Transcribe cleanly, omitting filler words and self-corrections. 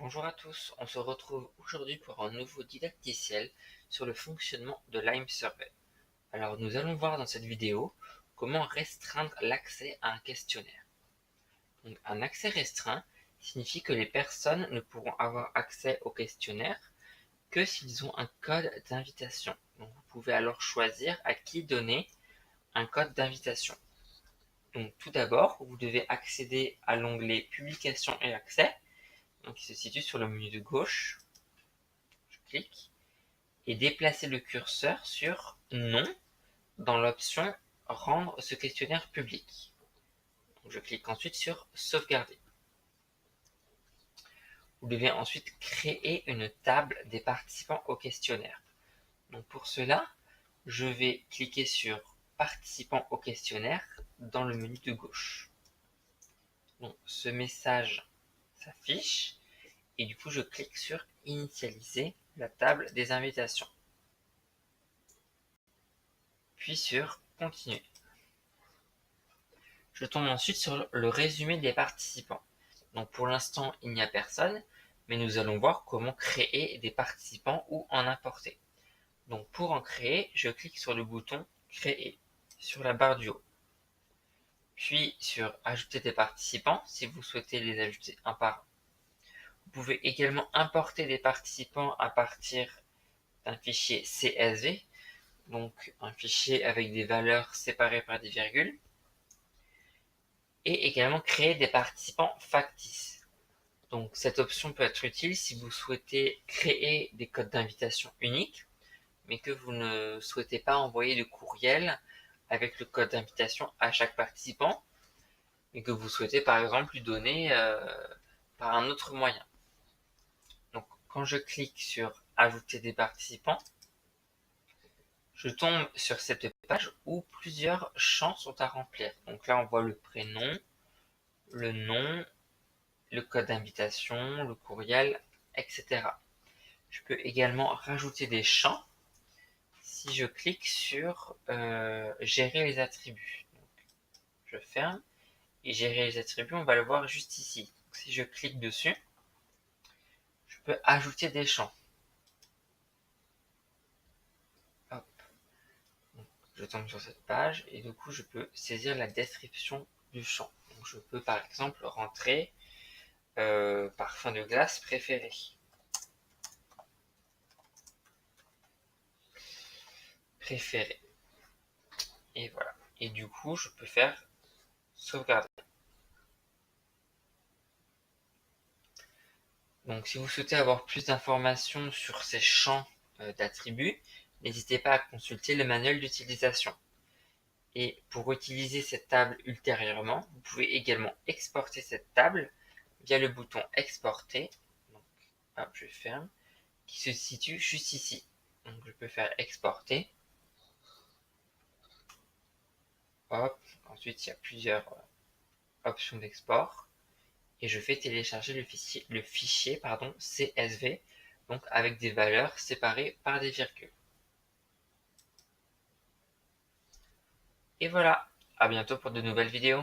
Bonjour à tous, on se retrouve aujourd'hui pour un nouveau didacticiel sur le fonctionnement de Lime Survey. Alors nous allons voir dans cette vidéo comment restreindre l'accès à un questionnaire. Donc, un accès restreint signifie que les personnes ne pourront avoir accès au questionnaire que s'ils ont un code d'invitation. Donc vous pouvez alors choisir à qui donner un code d'invitation. Donc tout d'abord, vous devez accéder à l'onglet Publications et accès, donc qui se situe sur le menu de gauche. Je clique et déplacer le curseur sur Non dans l'option Rendre ce questionnaire public. Donc je clique ensuite sur Sauvegarder. Vous devez ensuite créer une table des participants au questionnaire. Donc pour cela, je vais cliquer sur Participants au questionnaire dans le menu de gauche. Donc ce message s'affiche et du coup je clique sur Initialiser la table des invitations. Puis sur Continuer. Je tombe ensuite sur le résumé des participants. Donc pour l'instant, il n'y a personne, mais nous allons voir comment créer des participants ou en importer. Donc pour en créer, je clique sur le bouton Créer sur la barre du haut. Puis sur Ajouter des participants si vous souhaitez les ajouter un par un. Vous pouvez également importer des participants à partir d'un fichier CSV, donc un fichier avec des valeurs séparées par des virgules, et également créer des participants factices. Donc cette option peut être utile si vous souhaitez créer des codes d'invitation uniques, mais que vous ne souhaitez pas envoyer de courriel avec le code d'invitation à chaque participant, mais que vous souhaitez par exemple lui donner par un autre moyen. Donc quand je clique sur Ajouter des participants, je tombe sur cette page où plusieurs champs sont à remplir. Donc là on voit le prénom, le nom, le code d'invitation, le courriel, etc. Je peux également rajouter des champs si je clique sur Gérer les attributs. Donc, je ferme et Gérer les attributs, on va le voir juste ici. Donc, si je clique dessus, je peux ajouter des champs. Hop. Donc, je tombe sur cette page et du coup je peux saisir la description du champ. Donc, je peux par exemple rentrer parfum de glace préféré. Et voilà. Et du coup, je peux faire sauvegarder. Donc si vous souhaitez avoir plus d'informations sur ces champs d'attributs, n'hésitez pas à consulter le manuel d'utilisation. Et pour utiliser cette table ultérieurement, vous pouvez également exporter cette table via le bouton exporter. Donc, hop, je ferme, qui se situe juste ici. Donc je peux faire exporter. Hop, ensuite il y a plusieurs options d'export. Et je fais télécharger le fichier CSV, donc avec des valeurs séparées par des virgules. Et voilà, à bientôt pour de nouvelles vidéos.